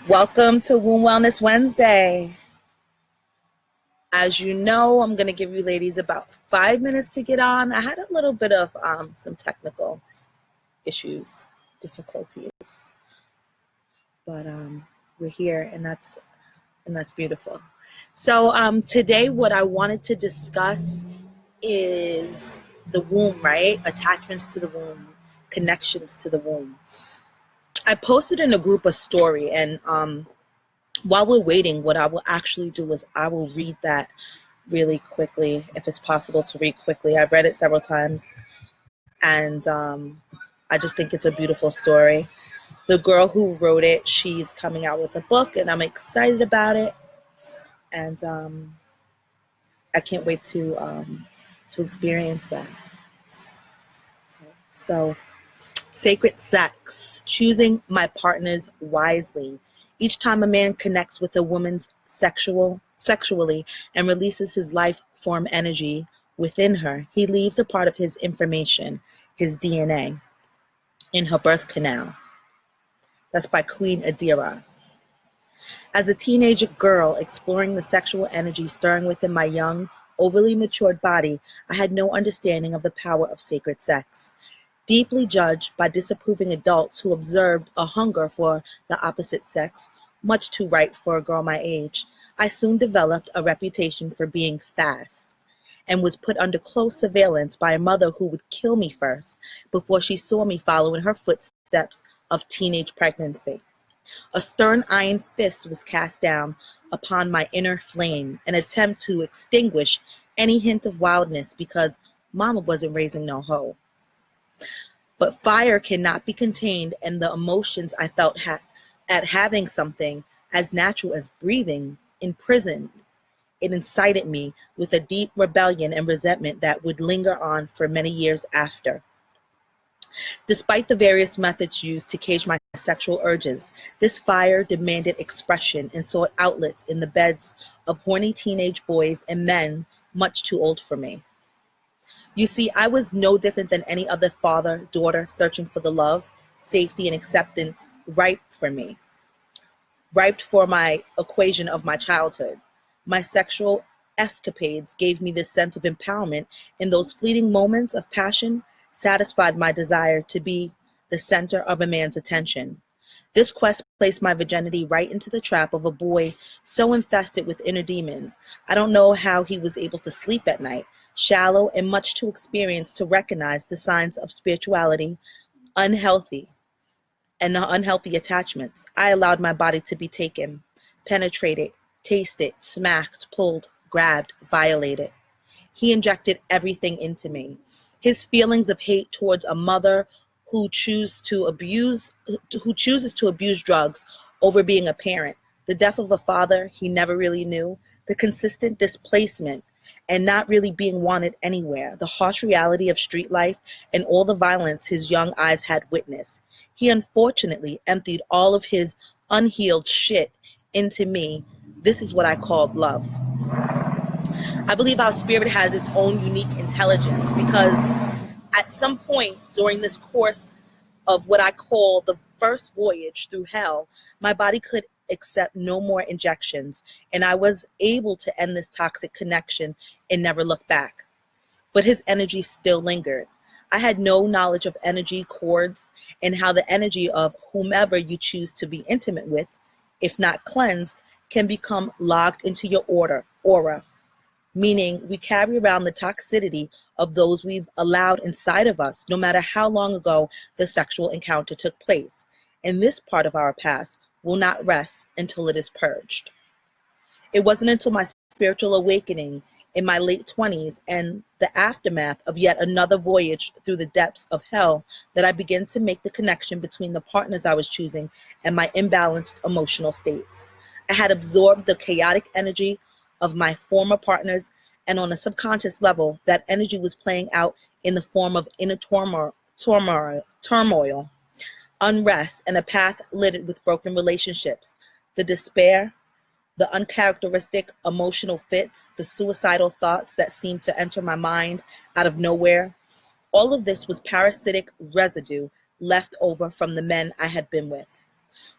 Welcome to Womb Wellness Wednesday. As you know, I'm going to give you ladies about 5 minutes to get on. I had a little bit of some technical issues, difficulties, but we're here, and that's beautiful. So today, what I wanted to discuss is the womb, right? Attachments to the womb, connections to the womb. I posted in a group a story, and while we're waiting, what I will actually do is I will read that really quickly, if it's possible to read quickly. I've read it several times, and I just think it's a beautiful story. The girl who wrote it, she's coming out with a book, and I'm excited about it, and I can't wait to experience that. Okay. So, sacred sex, choosing my partners wisely. Each time a man connects with a woman's sexually and releases his life form energy within her, he leaves a part of his information, his DNA, in her birth canal. That's by Queen Adira. As a teenage girl exploring the sexual energy stirring within my young, overly matured body, I had no understanding of the power of sacred sex. Deeply judged by disapproving adults who observed a hunger for the opposite sex, much too ripe for a girl my age, I soon developed a reputation for being fast and was put under close surveillance by a mother who would kill me first before she saw me follow in her footsteps of teenage pregnancy. A stern iron fist was cast down upon my inner flame, an attempt to extinguish any hint of wildness because mama wasn't raising no hoe. But fire cannot be contained, and the emotions I felt at having something as natural as breathing imprisoned. It incited me with a deep rebellion and resentment that would linger on for many years after. Despite the various methods used to cage my sexual urges, this fire demanded expression and sought outlets in the beds of horny teenage boys and men much too old for me. You see, I was no different than any other father, daughter searching for the love, safety, and acceptance ripe for me, ripe for my equation of my childhood. My sexual escapades gave me this sense of empowerment, and those fleeting moments of passion satisfied my desire to be the center of a man's attention. This quest placed my virginity right into the trap of a boy so infested with inner demons. I don't know how he was able to sleep at night, shallow and much too experienced to recognize the signs of spirituality, unhealthy attachments. I allowed my body to be taken, penetrated, tasted, smacked, pulled, grabbed, violated. He injected everything into me. His feelings of hate towards a mother who chooses to abuse drugs over being a parent, the death of a father he never really knew, the consistent displacement and not really being wanted anywhere, the harsh reality of street life and all the violence his young eyes had witnessed. He unfortunately emptied all of his unhealed shit into me. This is what I called love. I believe our spirit has its own unique intelligence because at some point during this course of what I call the first voyage through hell, my body could accept no more injections, and I was able to end this toxic connection and never look back. But his energy still lingered. I had no knowledge of energy cords and how the energy of whomever you choose to be intimate with, if not cleansed, can become logged into your aura, meaning we carry around the toxicity of those we've allowed inside of us, no matter how long ago the sexual encounter took place. And this part of our past will not rest until it is purged. It wasn't until my spiritual awakening in my late 20s and the aftermath of yet another voyage through the depths of hell that I began to make the connection between the partners I was choosing and my imbalanced emotional states. I had absorbed the chaotic energy of my former partners, and on a subconscious level, that energy was playing out in the form of inner turmoil, unrest, and a path littered with broken relationships, the despair, the uncharacteristic emotional fits, the suicidal thoughts that seemed to enter my mind out of nowhere. All of this was parasitic residue left over from the men I had been with.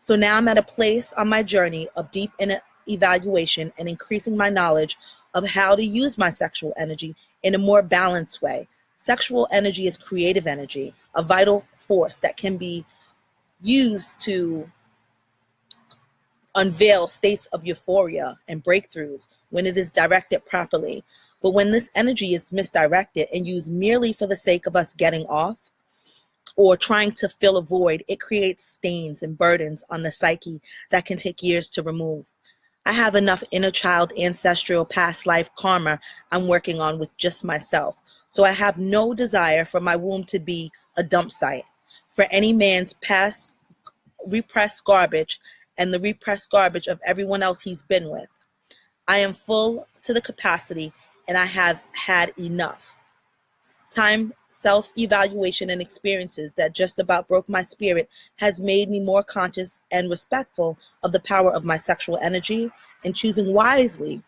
So now I'm at a place on my journey of deep inner evaluation and increasing my knowledge of how to use my sexual energy in a more balanced way. Sexual energy is creative energy, a vital force that can be used to unveil states of euphoria and breakthroughs when it is directed properly. But when this energy is misdirected and used merely for the sake of us getting off or trying to fill a void, it creates stains and burdens on the psyche that can take years to remove. I have enough inner child, ancestral, past life karma I'm working on with just myself. So I have no desire for my womb to be a dump site for any man's past repressed garbage and the repressed garbage of everyone else he's been with. I am full to the capacity and I have had enough. Time, self-evaluation, and experiences that just about broke my spirit has made me more conscious and respectful of the power of my sexual energy and choosing wisely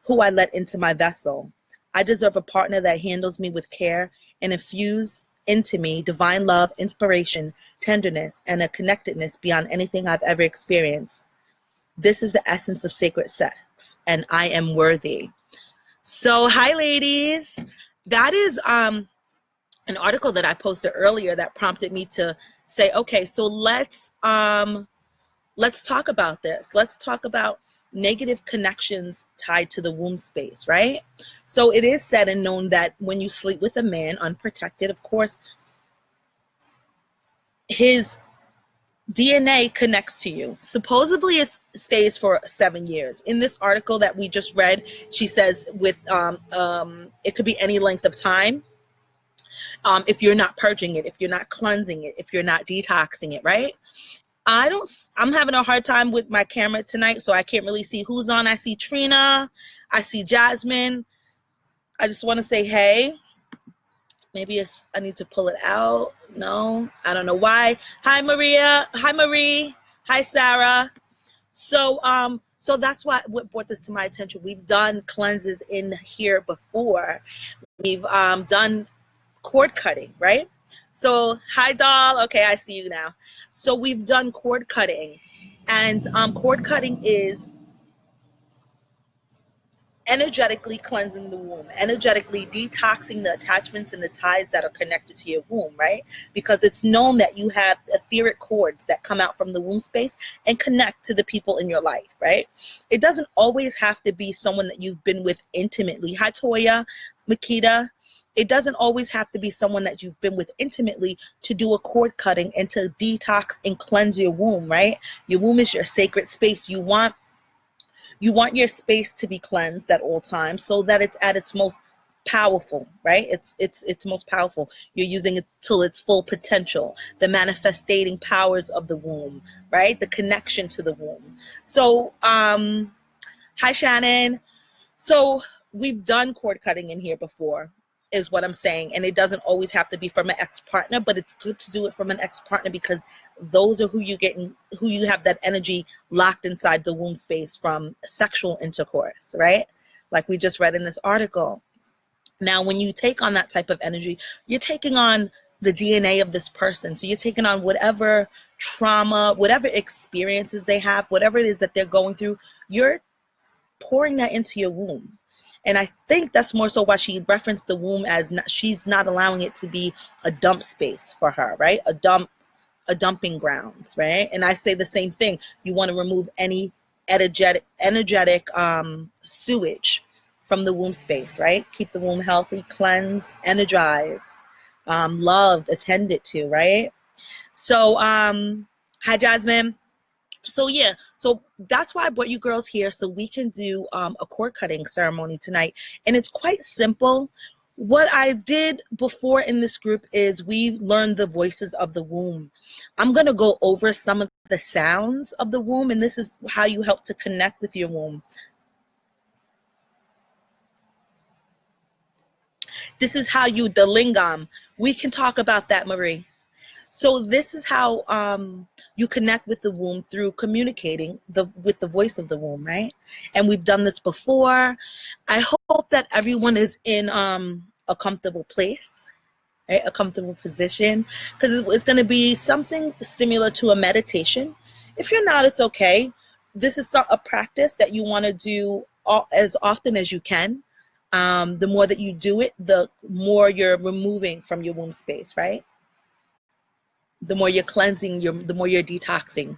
who I let into my vessel. I deserve a partner that handles me with care and infuse into me divine love, inspiration, tenderness, and a connectedness beyond anything I've ever experienced. This is the essence of sacred sex, and I am worthy. So, hi, ladies. That is an article that I posted earlier that prompted me to say, okay, so let's talk about this. Let's talk about negative connections tied to the womb space, right? So it is said and known that when you sleep with a man unprotected, of course, his DNA connects to you. Supposedly it stays for 7 years. In this article that we just read, she says with it could be any length of time. If you're not purging it, if you're not cleansing it, if you're not detoxing it, right? I'm having a hard time with my camera tonight, so I can't really see who's on. I see Trina, I see Jasmine. I just want to say, hey, maybe I need to pull it out. No, I don't know why. Hi, Maria. Hi, Marie. Hi, Sarah. So that's what brought this to my attention. We've done cleanses in here before. We've done cord cutting, right? So, hi, doll. Okay, I see you now. So we've done cord cutting, and cord cutting is energetically cleansing the womb, energetically detoxing the attachments and the ties that are connected to your womb, right? Because it's known that you have etheric cords that come out from the womb space and connect to the people in your life, right? It doesn't always have to be someone that you've been with intimately. Hi, Toya, Makita. It doesn't always have to be someone that you've been with intimately to do a cord cutting and to detox and cleanse your womb, right? Your womb is your sacred space. You want your space to be cleansed at all times so that it's at its most powerful, right? It's most powerful. You're using it till its full potential, the manifesting powers of the womb, right? The connection to the womb. So, hi, Shannon. So we've done cord cutting in here before, is what I'm saying. And it doesn't always have to be from an ex-partner, but it's good to do it from an ex-partner because those are who you have that energy locked inside the womb space from sexual intercourse, right? Like we just read in this article. Now, when you take on that type of energy, you're taking on the DNA of this person. So you're taking on whatever trauma, whatever experiences they have, whatever it is that they're going through, you're pouring that into your womb. And I think that's more so why she referenced the womb as she's not allowing it to be a dump space for her, right? A dumping grounds, right? And I say the same thing. You want to remove any energetic sewage from the womb space, right? Keep the womb healthy, cleansed, energized, loved, attended to, right? So, hi, Jasmine. So yeah, so that's why I brought you girls here so we can do a cord cutting ceremony tonight. And it's quite simple. What I did before in this group is we learned the voices of the womb. I'm going to go over some of the sounds of the womb, and this is how you help to connect with your womb. This is how the lingam. We can talk about that, Marie. So this is how you connect with the womb through communicating with the voice of the womb, right? And we've done this before. I hope that everyone is in a comfortable place, right? A comfortable position, because it's going to be something similar to a meditation. If you're not, it's okay. This is a practice that you want to do as often as you can. The more that you do it, the more you're removing from your womb space, right? The more you're cleansing, the more you're detoxing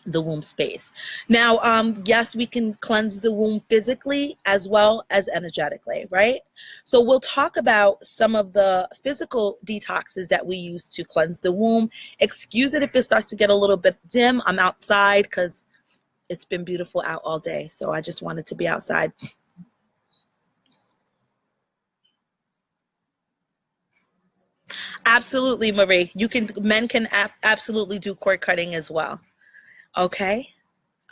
the womb space. Now, yes, we can cleanse the womb physically as well as energetically, right? So we'll talk about some of the physical detoxes that we use to cleanse the womb. Excuse it if it starts to get a little bit dim. I'm outside because it's been beautiful out all day, so I just wanted to be outside. Absolutely, Marie. Men can absolutely do cord cutting as well. Okay.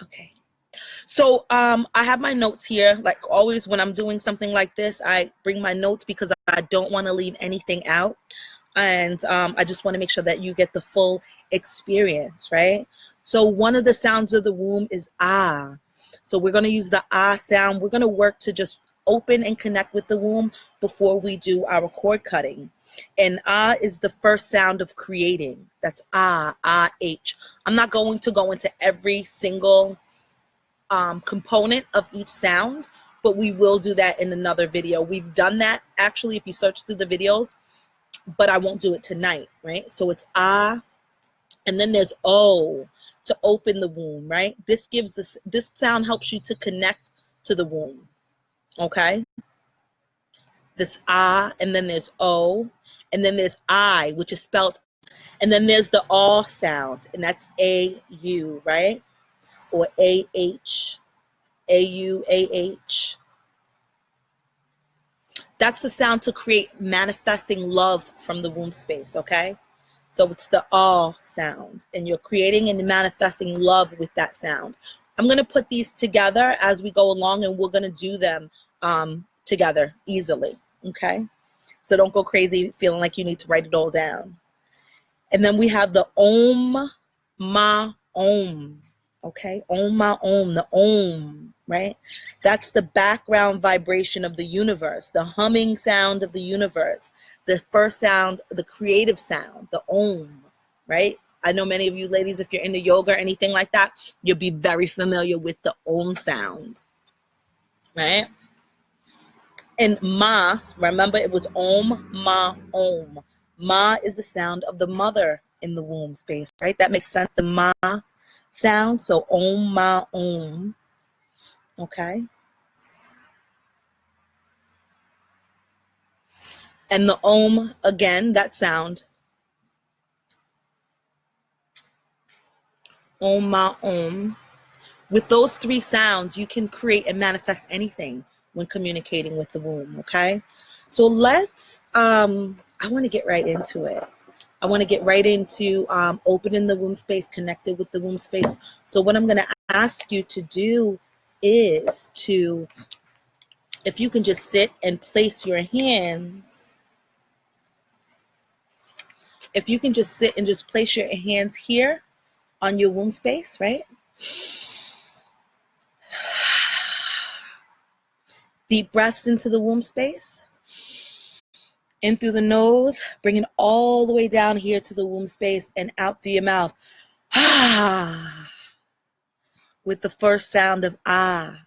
Okay. So I have my notes here. Like always, when I'm doing something like this, I bring my notes because I don't want to leave anything out. And I just want to make sure that you get the full experience, right? So one of the sounds of the womb is ah. So we're going to use the ah sound. We're going to work to just open and connect with the womb before we do our cord cutting. And ah is the first sound of creating. That's ah, ah-H. I'm not going to go into every single component of each sound, but we will do that in another video. We've done that actually if you search through the videos, but I won't do it tonight, right? So it's ah, and then there's O to open the womb, right? This sound helps you to connect to the womb, okay? This ah, and then there's O, and then there's I, which is spelled, and then there's the all sound, and that's A-U, right? Or A-H, A-U, A-H. That's the sound to create manifesting love from the womb space, okay? So it's the all sound, and you're creating and manifesting love with that sound. I'm going to put these together as we go along, and we're going to do them together easily, okay? So don't go crazy feeling like you need to write it all down. And then we have the Om, Ma, Om, okay? Om, Ma, Om, the Om, right? That's the background vibration of the universe, the humming sound of the universe, the first sound, the creative sound, the Om, right? I know many of you ladies, if you're into yoga or anything like that, you'll be very familiar with the Om sound, right? And Ma, remember it was Om, Ma, Om. Ma is the sound of the mother in the womb space, right? That makes sense, the Ma sound. So Om, Ma, Om, okay? And the Om, again, that sound. Om, Ma, Om. With those three sounds, you can create and manifest anything when communicating with the womb, okay? So let's, I want to get right into it. I want to get right into opening the womb space, connected with the womb space. So what I'm going to ask you to do is to, if you can just sit and place your hands, if you can just sit and just place your hands here on your womb space, right? Deep breaths into the womb space. In through the nose, bring it all the way down here to the womb space and out through your mouth. With the first sound of ah.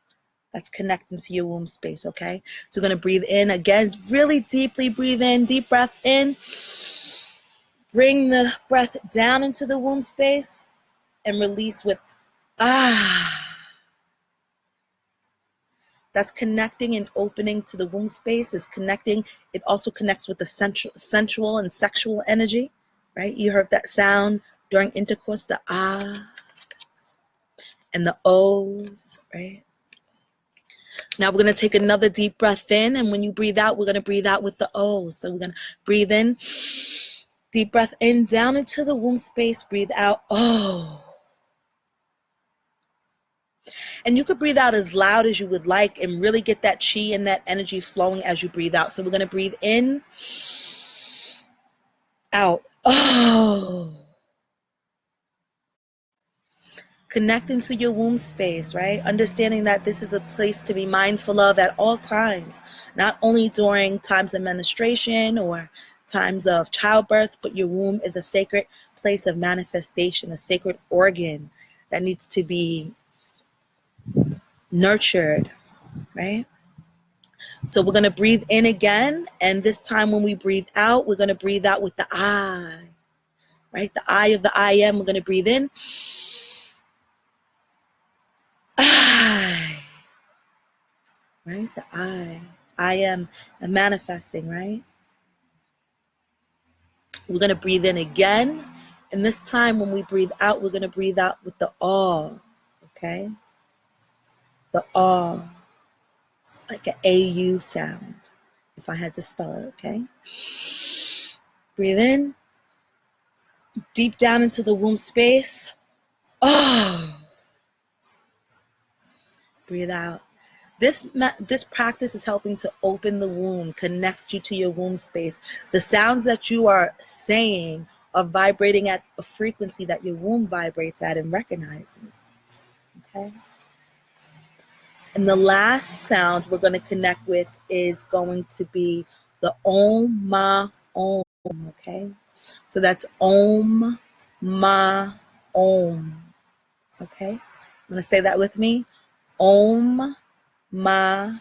That's connecting to your womb space, okay? So we're going to breathe in again, really deeply breathe in, deep breath in. Bring the breath down into the womb space and release with ah. That's connecting and opening to the womb space, is connecting. It also connects with the sensual and sexual energy, right? You heard that sound during intercourse, the ah and the ohs, right? Now we're going to take another deep breath in, and when you breathe out, we're going to breathe out with the O. So we're going to breathe in, deep breath in, down into the womb space, breathe out, oh. And you could breathe out as loud as you would like and really get that chi and that energy flowing as you breathe out. So we're going to breathe in, out, oh. Connecting to your womb space, right? Understanding that this is a place to be mindful of at all times, not only during times of menstruation or times of childbirth, but your womb is a sacred place of manifestation, a sacred organ that needs to be nurtured, right? So we're going to breathe in again. And this time when we breathe out, we're going to breathe out with the I, right? The I of the I am. We're going to breathe in. I, right? The I am manifesting, right? We're going to breathe in again. And this time when we breathe out, we're going to breathe out with the awe, okay? The awe. It's like an AU sound, if I had to spell it, okay? Breathe in. Deep down into the womb space. Oh. Breathe out. This practice is helping to open the womb, connect you to your womb space. The sounds that you are saying are vibrating at a frequency that your womb vibrates at and recognizes. Okay? And the last sound we're going to connect with is going to be the Om Ma Om. Okay? So that's Om Ma Om. Okay? I'm going to say that with me. Om Ma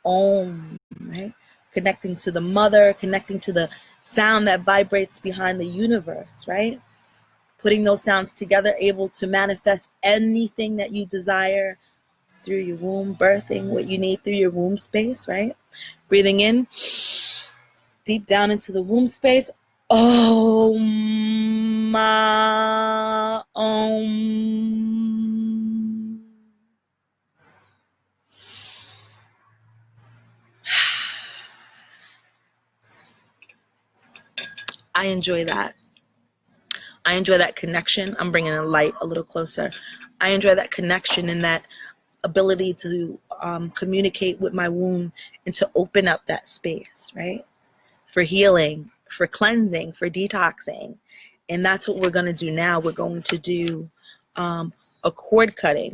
Om, right? Connecting to the mother, connecting to the sound that vibrates behind the universe, right? Putting those sounds together, able to manifest anything that you desire through your womb, birthing what you need through your womb space, right? Breathing in, deep down into the womb space. Om Ma Om. I enjoy that. I enjoy that connection. I'm bringing the light a little closer. I enjoy that connection and that ability to communicate with my womb and to open up that space, right? For healing, for cleansing, for detoxing. And that's what we're going to do now. We're going to do a cord cutting.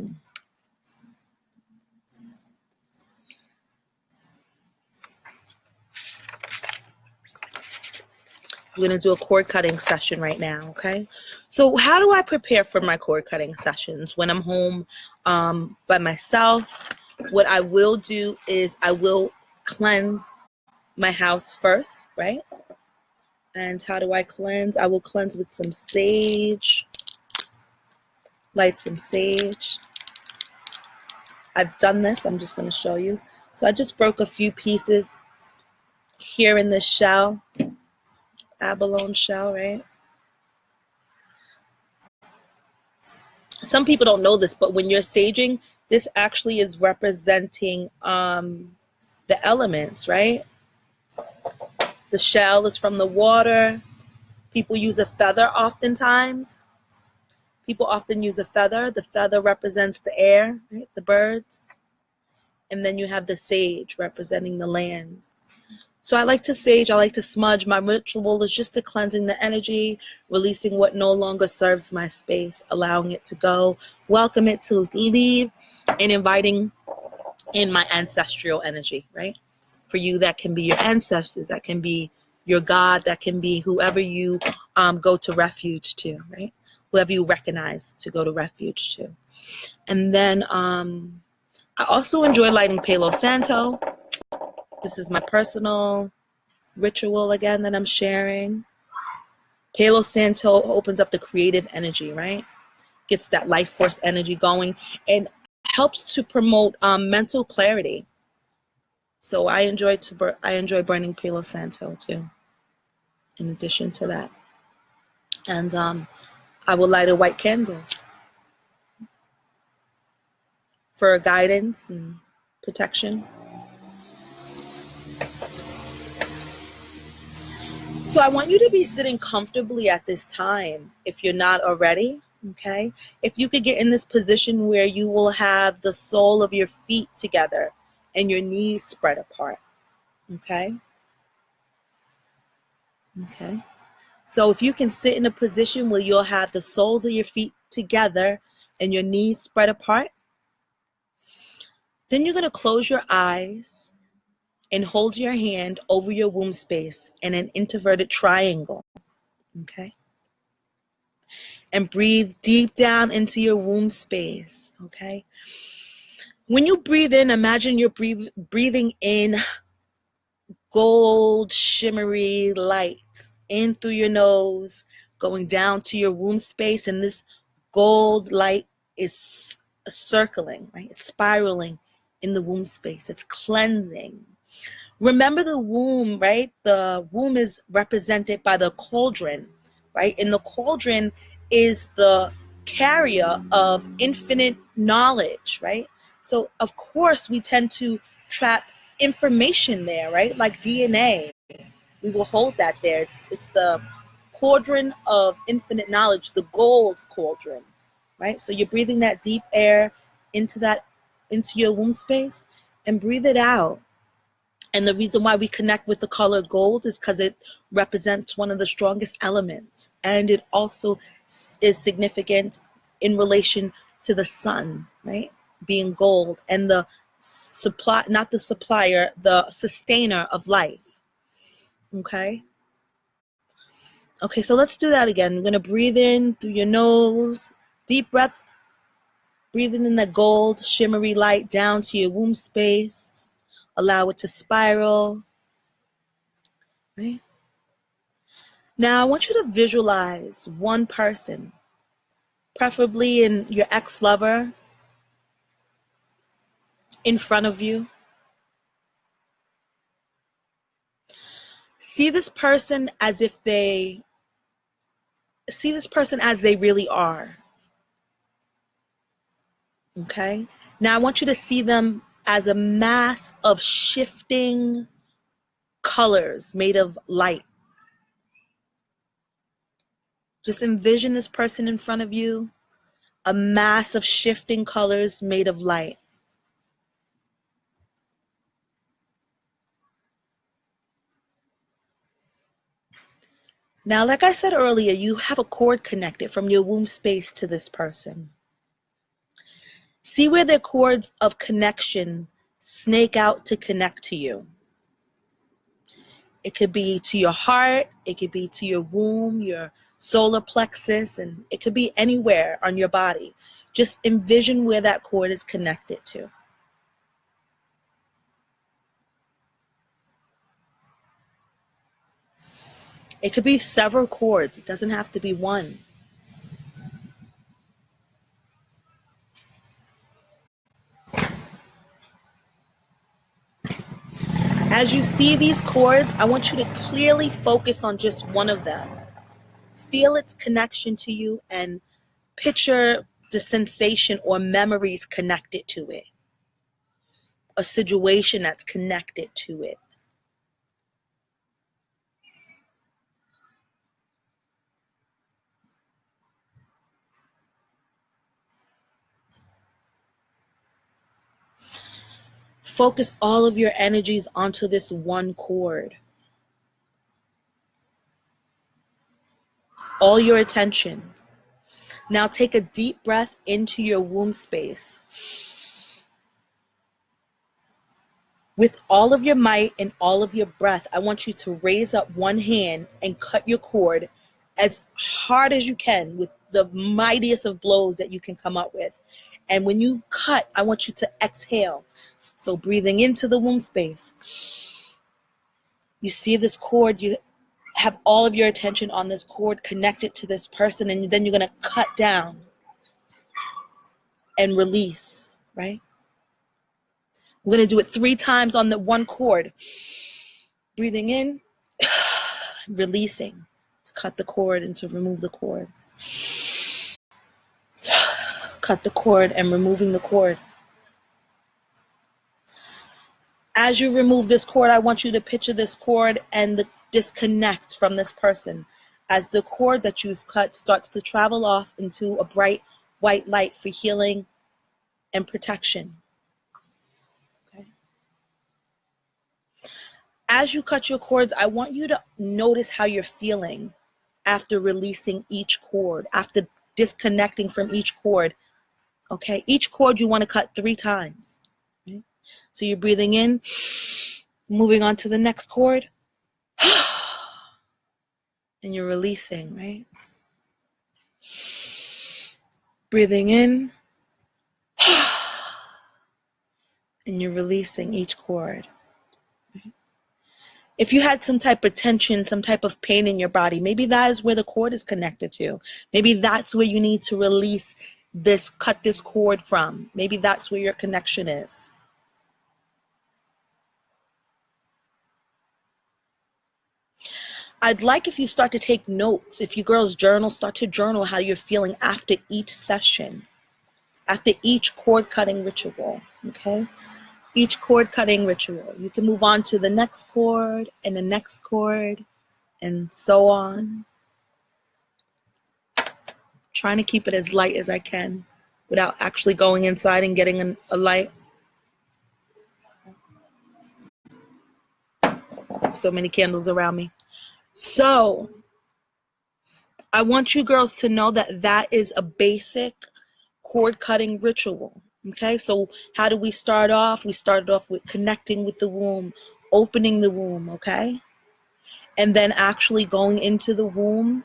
We're going to do a cord cutting session right now, okay? So how do I prepare for my cord cutting sessions? When I'm home by myself, what I will do is I will cleanse my house first, right? And how do I cleanse? I will cleanse with some sage, light some sage. I've done this. I'm just going to show you. So I just broke a few pieces here in this shell, abalone shell, right? Some people don't know this, but when you're saging, this actually is representing the elements, right? The shell is from the water. People use a feather oftentimes. People often use a feather. The feather represents the air, right? The birds. And then you have the sage representing the land. So I like to sage, I like to smudge. My ritual is just to cleansing the energy, releasing what no longer serves my space, allowing it to go, welcome it to leave, and inviting in my ancestral energy, right? For you, that can be your ancestors, that can be your God, that can be whoever you go to refuge to, right? Whoever you recognize to go to refuge to. And then I also enjoy lighting Palo Santo. This is my personal ritual again that I'm sharing. Palo Santo opens up the creative energy, right? Gets that life force energy going and helps to promote mental clarity. So I enjoy burning Palo Santo too. In addition to that, and I will light a white candle for guidance and protection. So I want you to be sitting comfortably at this time if you're not already, okay? If you could get in this position where you will have the sole of your feet together and your knees spread apart, okay? Okay. So if you can sit in a position where you'll have the soles of your feet together and your knees spread apart, then you're going to close your eyes and hold your hand over your womb space in an inverted triangle, okay? and breathe deep down into your womb space, okay? When you breathe in, imagine you're breathing in gold, shimmery light in through your nose, going down to your womb space, and this gold light is circling, right? It's spiraling in the womb space. It's cleansing. Remember the womb, right? The womb is represented by the cauldron, right? And the cauldron is the carrier of infinite knowledge, right? So, of course, we tend to trap information there, right? Like DNA. We will hold that there. It's the cauldron of infinite knowledge, the gold cauldron, right? So you're breathing that deep air into your womb space and breathe it out. And the reason why we connect with the color gold is because it represents one of the strongest elements. And it also is significant in relation to the sun, right? Being gold and the supply, not the supplier, the sustainer of life. Okay? Okay, so let's do that again. We're going to breathe in through your nose, deep breath, breathing in the gold, shimmery light down to your womb space. Allow it to spiral. Right? Now, I want you to visualize one person, preferably in your ex-lover, in front of you. See this person as they really are. Okay? Now, I want you to see them as a mass of shifting colors made of light. Just envision this person in front of you, a mass of shifting colors made of light. Now, like I said earlier, you have a cord connected from your womb space to this person. See where the cords of connection snake out to connect to you. It could be to your heart, it could be to your womb, your solar plexus, and it could be anywhere on your body. Just envision where that cord is connected to. It could be several cords. It doesn't have to be one. As you see these cords, I want you to clearly focus on just one of them. Feel its connection to you and picture the sensation or memories connected to it. A situation that's connected to it. Focus all of your energies onto this one cord. All your attention. Now take a deep breath into your womb space. With all of your might and all of your breath, I want you to raise up one hand and cut your cord as hard as you can with the mightiest of blows that you can come up with. And when you cut, I want you to exhale. So breathing into the womb space. You see this cord, you have all of your attention on this cord connected to this person, and then you're going to cut down and release, right? We're going to do it 3 times on the one cord. Breathing in, releasing to cut the cord and to remove the cord. Cut the cord and removing the cord. As you remove this cord, I want you to picture this cord and the disconnect from this person as the cord that you've cut starts to travel off into a bright white light for healing and protection. Okay. As you cut your cords, I want you to notice how you're feeling after releasing each cord, after disconnecting from each cord. Okay, each cord you want to cut 3 times. Okay? So you're breathing in, moving on to the next cord, and you're releasing, right? Breathing in, and you're releasing each cord. If you had some type of tension, some type of pain in your body, maybe that is where the cord is connected to. Maybe that's where you need to release this, cut this cord from. Maybe that's where your connection is. I'd like if you start to take notes. If you girls journal, start to journal how you're feeling after each session, after each cord cutting ritual, okay? Each cord cutting ritual. You can move on to the next cord and the next cord and so on. Trying to keep it as light as I can without actually going inside and getting a light. So many candles around me. So I want you girls to know that that is a basic cord cutting ritual. Okay, so how do we start off? We started off with connecting with the womb, opening the womb, okay? And then actually going into the womb,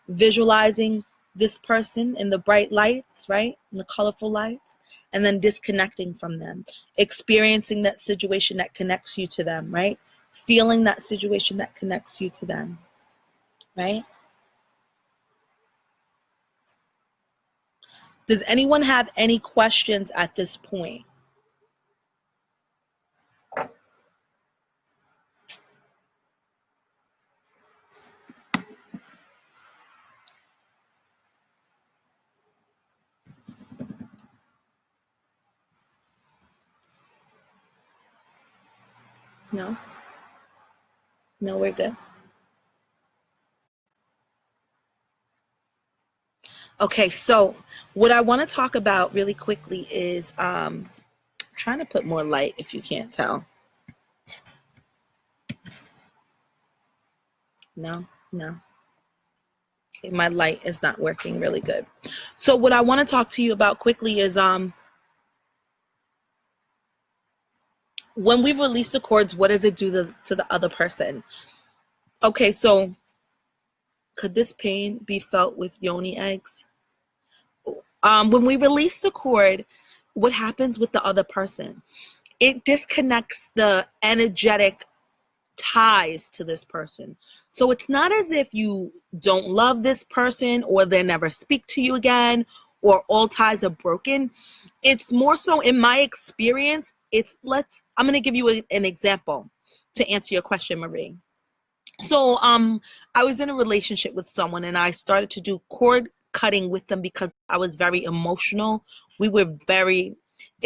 visualizing this person in the bright lights, right? In the colorful lights, and then disconnecting from them, experiencing that situation that connects you to them, right? Feeling that situation that connects you to them, right? Does anyone have any questions at this point? No? No, we're good. Okay, so what I want to talk about really quickly is trying to put more light if you can't tell. No. Okay, my light is not working really good. So what I want to talk to you about quickly is when we release the cords, what does it do to the other person? Okay, so could this pain be felt with yoni eggs? When we release the cord, what happens with the other person? It disconnects the energetic ties to this person. So it's not as if you don't love this person or they never speak to you again or all ties are broken. It's more so, in my experience, I'm going to give you an example to answer your question, Marie. So I was in a relationship with someone and I started to do cord cutting with them because I was very emotional. It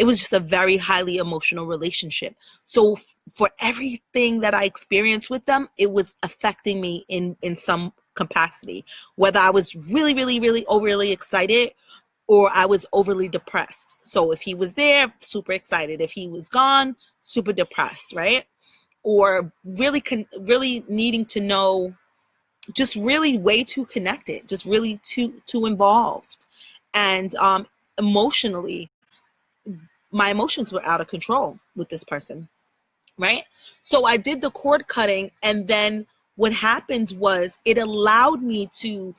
was just a very highly emotional relationship. So for everything that I experienced with them, it was affecting me in some capacity, whether I was really, really, really overly excited or I was overly depressed. So if he was there, super excited. If he was gone, super depressed, right? Or really needing to know, just really way too connected, just really too involved. And emotionally, my emotions were out of control with this person, right? So I did the cord cutting, and then what happened was it allowed me to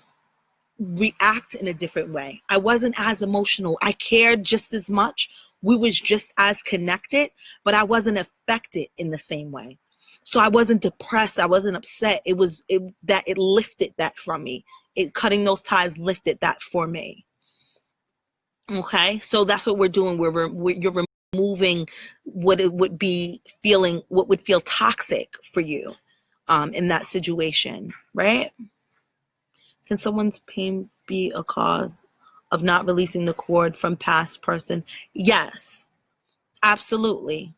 react in a different way. I wasn't as emotional. I cared just as much. We was just as connected, but I wasn't affected in the same way. So I wasn't depressed. I wasn't upset. It lifted that from me. Cutting those ties lifted that for me. Okay, so that's what we're doing. You're removing what would feel toxic for you in that situation, right? Can someone's pain be a cause of not releasing the cord from past person? Yes, absolutely.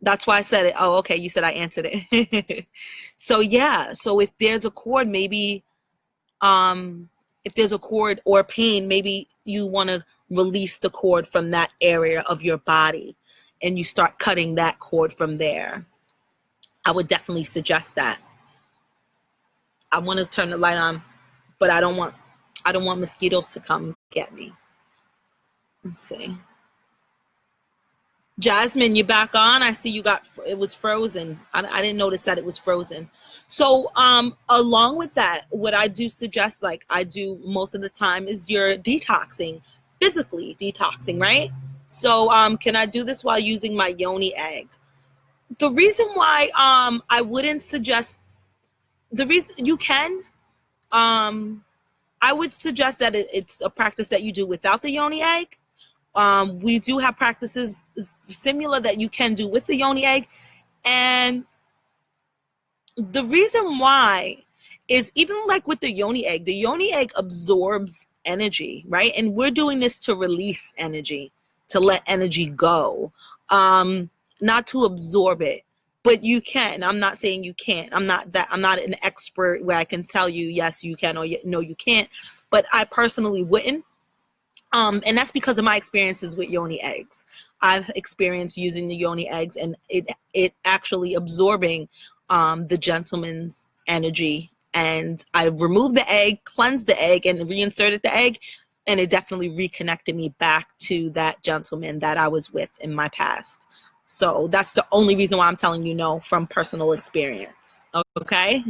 That's why I said it. Oh, okay, you said I answered it. So yeah, so if there's a cord, maybe if there's a cord or pain, maybe you want to release the cord from that area of your body and you start cutting that cord from there. I would definitely suggest that. I want to turn the light on, but I don't want mosquitoes to come get me. Let's see. Jasmine, you back on? I see it was frozen. I didn't notice that it was frozen. So along with that, what I do suggest, like I do most of the time, is you're detoxing physically detoxing, right? So can I do this while using my Yoni egg? The reason why I wouldn't suggest, the reason you can, I would suggest that it's a practice that you do without the Yoni egg. We do have practices similar that you can do with the Yoni egg. And the reason why is, even like with the Yoni egg absorbs energy, right? And we're doing this to release energy, to let energy go, not to absorb it. But you can. I'm not saying you can't. I'm not an expert where I can tell you yes you can or no you can't. But I personally wouldn't. And that's because of my experiences with Yoni eggs. I've experienced using the Yoni eggs and it actually absorbing the gentleman's energy. And I removed the egg, cleansed the egg, and reinserted the egg. And it definitely reconnected me back to that gentleman that I was with in my past. So that's the only reason why I'm telling you no, from personal experience. Okay?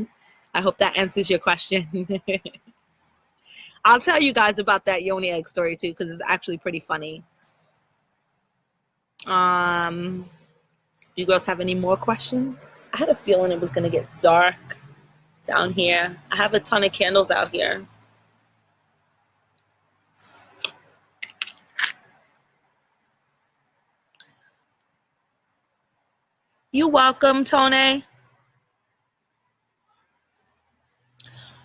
I hope that answers your question. I'll tell you guys about that Yoni egg story too, because it's actually pretty funny. You guys have any more questions? I had a feeling it was gonna get dark down here. I have a ton of candles out here. You're welcome, Tony.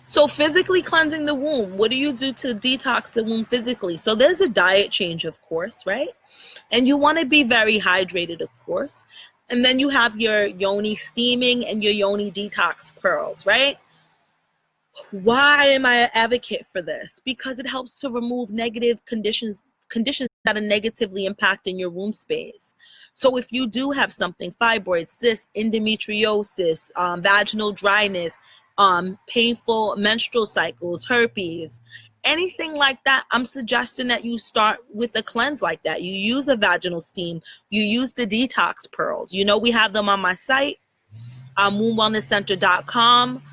So physically cleansing the womb, what do you do to detox the womb physically? So there's a diet change, of course, right? And you want to be very hydrated, of course. And then you have your Yoni steaming and your Yoni detox pearls, right? Why am I an advocate for this? Because it helps to remove negative conditions that are negatively impacting your womb space. So if you do have something, fibroids, cysts, endometriosis, vaginal dryness, painful menstrual cycles, herpes, anything like that, I'm suggesting that you start with a cleanse like that. You use a vaginal steam, you use the detox pearls. You know, we have them on my site, wombwellnesscenter.com.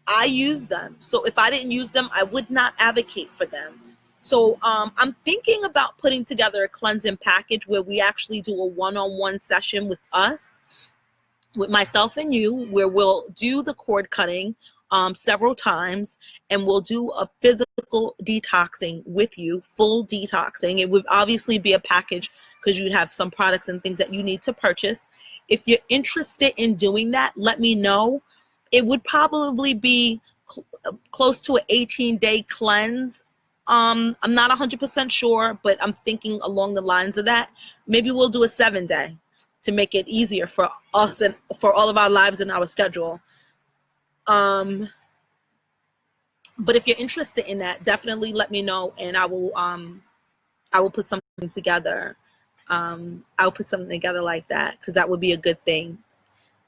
I use them. So if I didn't use them, I would not advocate for them. So I'm thinking about putting together a cleansing package where we actually do a one-on-one session with us, with myself and you, where we'll do the cord cutting several times, and we'll do a physical detoxing with you, full detoxing. It would obviously be a package because you'd have some products and things that you need to purchase. If you're interested in doing that, let me know. It would probably be close to an 18-day cleanse. I'm not 100% sure, but I'm thinking along the lines of that. Maybe we'll do a 7-day to make it easier for us and for all of our lives and our schedule. But if you're interested in that, definitely let me know, and I will put something together. I'll put something together like that, because that would be a good thing.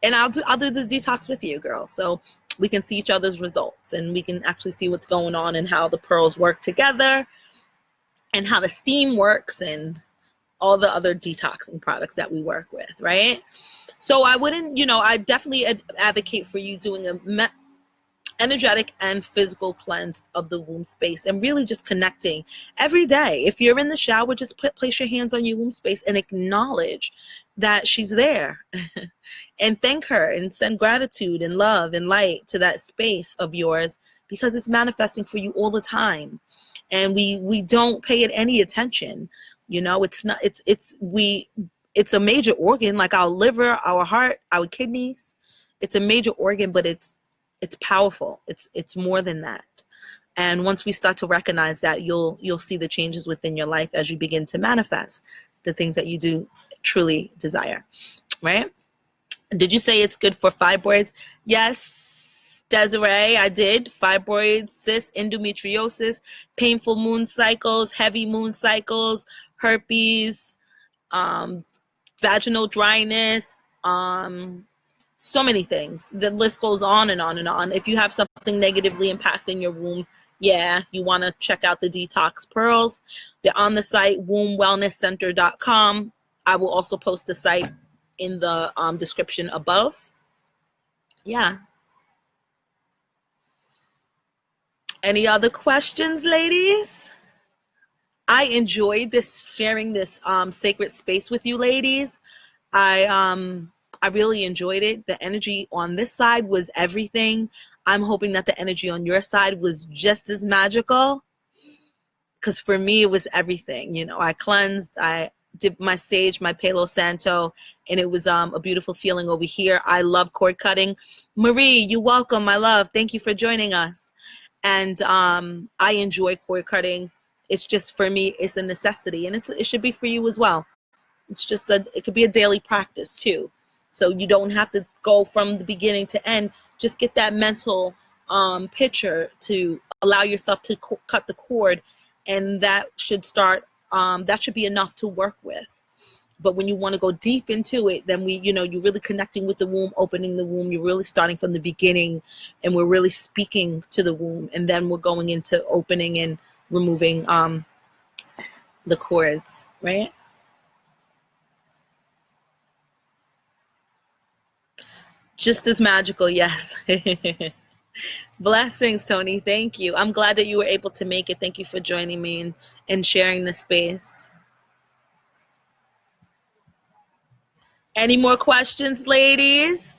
And I'll do the detox with you, girl, so we can see each other's results and we can actually see what's going on and how the pearls work together and how the steam works and all the other detoxing products that we work with, right? So I wouldn't, I definitely advocate for you doing a energetic and physical cleanse of the womb space, and really just connecting every day. If you're in the shower, just place your hands on your womb space and acknowledge that she's there and thank her and send gratitude and love and light to that space of yours, because it's manifesting for you all the time. And we don't pay it any attention. It's not, it's a major organ, like our liver, our heart, our kidneys. It's a major organ, but it's powerful. It's more than that. And once we start to recognize that, you'll see the changes within your life as you begin to manifest the things that you do truly desire, right? Did you say it's good for fibroids? Yes, Desiree, I did. Fibroids, cysts, endometriosis, painful moon cycles, heavy moon cycles, herpes, vaginal dryness, so many things. The list goes on and on and on. If you have something negatively impacting your womb, you want to check out the detox pearls. They're on the site, wombwellnesscenter.com. I will also post the site in the description above. Yeah. Any other questions, ladies? I enjoyed this sharing this sacred space with you ladies. I really enjoyed it. The energy on this side was everything. I'm hoping that the energy on your side was just as magical, because for me it was everything. You know, I cleansed, I did my sage, my Palo Santo, and it was a beautiful feeling over here. I love cord cutting. Marie, you welcome, my love. Thank you for joining us. And I enjoy cord cutting. It's just, for me, it's a necessity, and it should be for you as well. It's just it could be a daily practice too. So you don't have to go from the beginning to end. Just get that mental picture to allow yourself to cut the cord, and that should start. That should be enough to work with. But when you want to go deep into it, then you're really connecting with the womb, opening the womb. You're really starting from the beginning, and we're really speaking to the womb, and then we're going into opening and removing the cords, right? Just as magical, yes. Blessings, Tony. Thank you. I'm glad that you were able to make it. Thank you for joining me and sharing the space. Any more questions, ladies?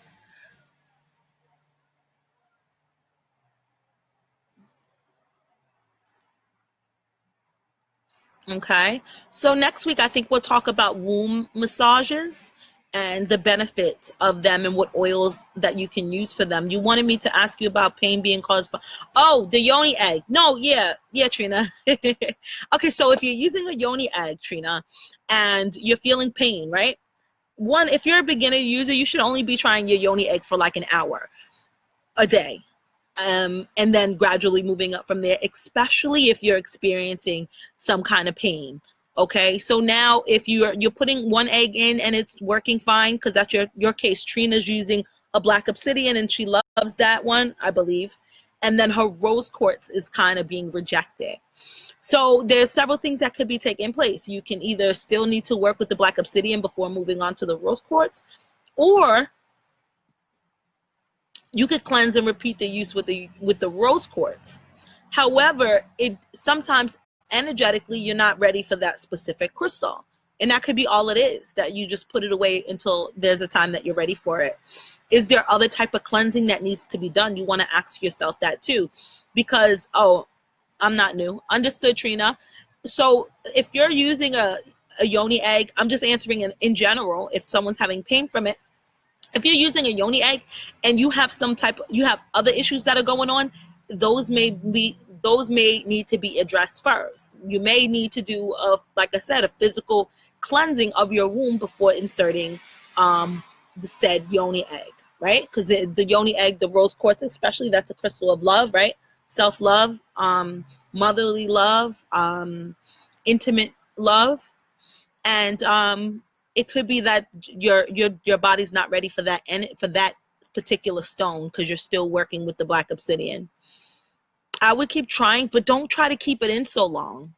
Okay. So next week, I think we'll talk about womb massages and the benefits of them and what oils that you can use for them. You wanted me to ask you about pain being caused by, oh, the yoni egg. No, yeah, Trina. Okay, so if you're using a yoni egg, Trina, and you're feeling pain, right? One, if you're a beginner user, you should only be trying your yoni egg for like an hour a day. And then gradually moving up from there, especially if you're experiencing some kind of pain. Okay, so now if you're putting one egg in and it's working fine, because that's your case. Trina's using a black obsidian and she loves that one, I believe. And then her rose quartz is kind of being rejected. So there's several things that could be taking place. You can either still need to work with the black obsidian before moving on to the rose quartz, or you could cleanse and repeat the use with the rose quartz. However, it sometimes energetically you're not ready for that specific crystal. And that could be all it is, that you just put it away until there's a time that you're ready for it. Is there other type of cleansing that needs to be done? You want to ask yourself that too. Because, oh, I'm not new. Understood, Trina. So if you're using a yoni egg, I'm just answering in general, if someone's having pain from it, if you're using a yoni egg and you have you have other issues that are going on, those may need to be addressed first. You may need to do like I said, a physical cleansing of your womb before inserting the said yoni egg, right? Because the yoni egg, the rose quartz especially, that's a crystal of love, right? Self-love, motherly love, intimate love. And it could be that your body's not ready for that, and for that particular stone, because you're still working with the black obsidian. I would keep trying, but don't try to keep it in so long.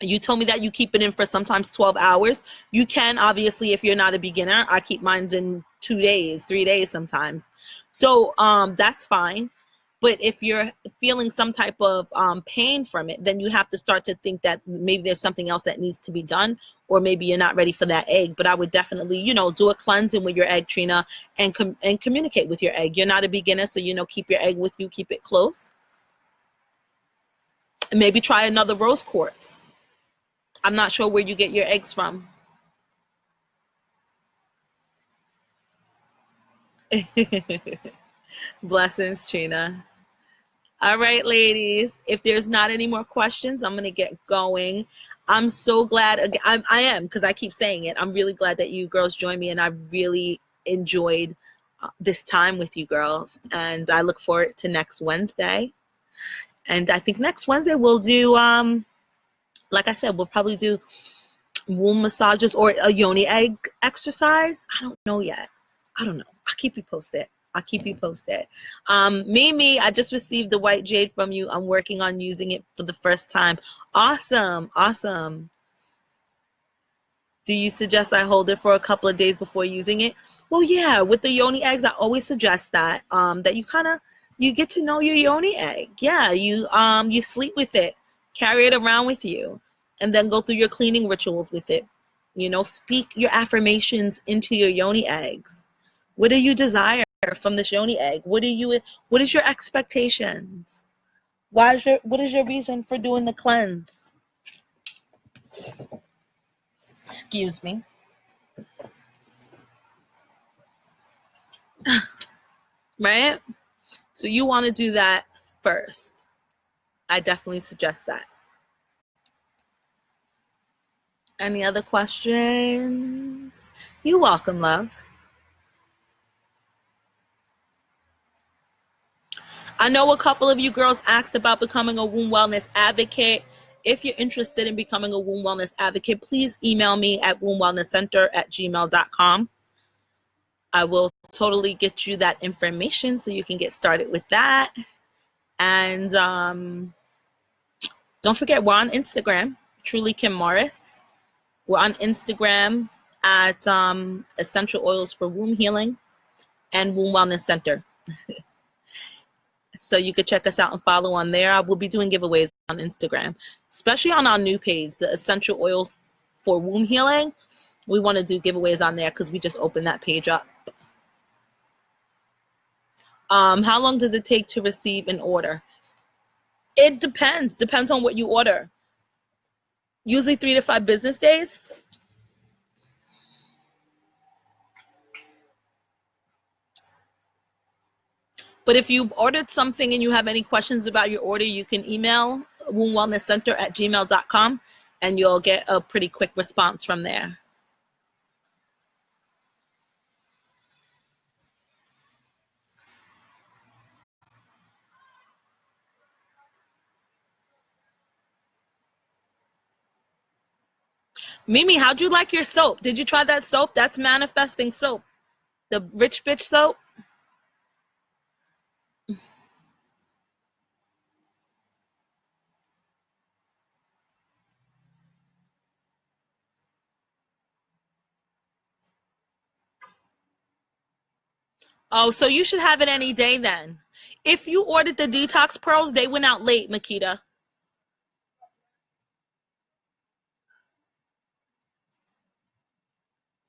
You told me that you keep it in for sometimes 12 hours. You can, obviously, if you're not a beginner. I keep mine in 2 days, 3 days sometimes. So that's fine. But if you're feeling some type of pain from it, then you have to start to think that maybe there's something else that needs to be done, or maybe you're not ready for that egg. But I would definitely, do a cleansing with your egg, Trina, and communicate with your egg. You're not a beginner, so, keep your egg with you, keep it close. And maybe try another rose quartz. I'm not sure where you get your eggs from. Blessings, Trina. All right, ladies, if there's not any more questions, I'm going to get going. I'm so glad. I am, because I keep saying it. I'm really glad that you girls joined me, and I really enjoyed this time with you girls. And I look forward to next Wednesday. And I think next Wednesday we'll do, like I said, we'll probably do womb massages or a yoni egg exercise. I don't know yet. I don't know. I'll keep you posted. Mimi, I just received the white jade from you. I'm working on using it for the first time. Awesome. Do you suggest I hold it for a couple of days before using it? Well, yeah, with the yoni eggs, I always suggest that that you get to know your yoni egg. Yeah, you sleep with it, carry it around with you. and then go through your cleaning rituals with it. Speak your affirmations into your yoni eggs. What do you desire from this yoni egg? What is your expectations? What is your reason for doing the cleanse? Excuse me. Right? So you want to do that first. I definitely suggest that. Any other questions? You're welcome, love. I know a couple of you girls asked about becoming a womb wellness advocate. If you're interested in becoming a womb wellness advocate, please email me at wombwellnesscenter@gmail.com. I will totally get you that information so you can get started with that. And don't forget, we're on Instagram, Truly Kim Morris. We're on Instagram at Essential Oils for Womb Healing and Womb Wellness Center. So you could check us out and follow on there. I will be doing giveaways on Instagram, especially on our new page, the Essential Oil for Womb Healing. We want to do giveaways on there because we just opened that page up. How long does it take to receive an order? It depends on what you order. Usually 3 to 5 business days. But if you've ordered something and you have any questions about your order, you can email wombwellnesscenter@gmail.com and you'll get a pretty quick response from there. Mimi, how'd you like your soap? Did you try that soap? That's manifesting soap. The Rich Bitch soap. Oh, so you should have it any day then. If you ordered the detox pearls, they went out late, Makita.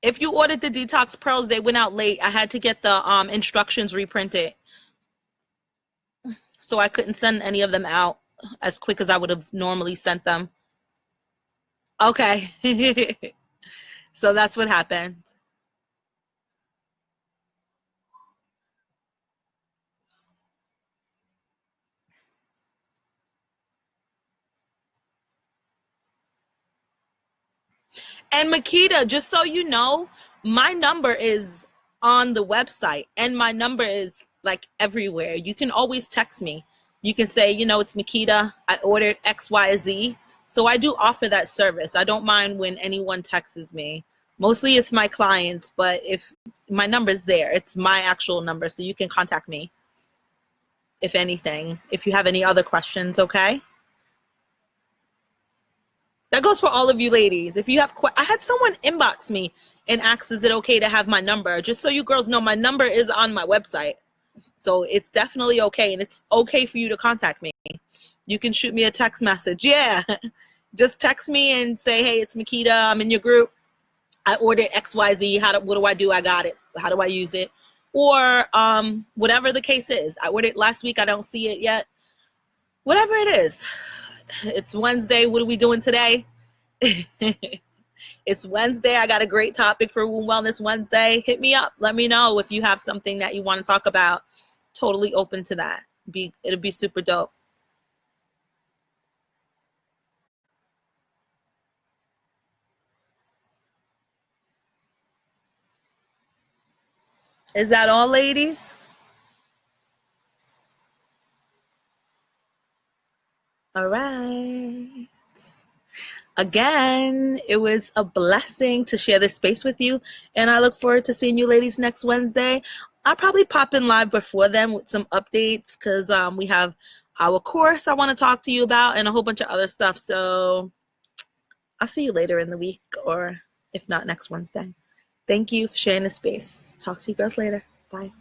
If you ordered the detox pearls, they went out late. I had to get the instructions reprinted. So I couldn't send any of them out as quick as I would have normally sent them. Okay. So that's what happened. And Makita, just so you know, my number is on the website and my number is like everywhere. You can always text me. You can say, it's Makita. I ordered XYZ. So I do offer that service. I don't mind when anyone texts me. Mostly it's my clients, but if my number's there, it's my actual number. So you can contact me if anything, if you have any other questions, okay? That goes for all of you ladies. If you have, I had someone inbox me and ask, is it okay to have my number? Just so you girls know, my number is on my website. So it's definitely okay. And it's okay for you to contact me. You can shoot me a text message. Yeah. Just text me and say, hey, it's Makita. I'm in your group. I ordered XYZ. What do I do? I got it. How do I use it? Or whatever the case is. I ordered last week. I don't see it yet. Whatever it is. It's Wednesday. What are we doing today? It's Wednesday. I got a great topic for Womb Wellness Wednesday. Hit me up. Let me know if you have something that you want to talk about. Totally open to that. It'll be super dope. Is that all, ladies? All right. Again, it was a blessing to share this space with you, and I look forward to seeing you ladies next Wednesday. I'll probably pop in live before then with some updates because we have our course I want to talk to you about and a whole bunch of other stuff. So I'll see you later in the week, or if not, next Wednesday. Thank you for sharing the space. Talk to you girls later. Bye.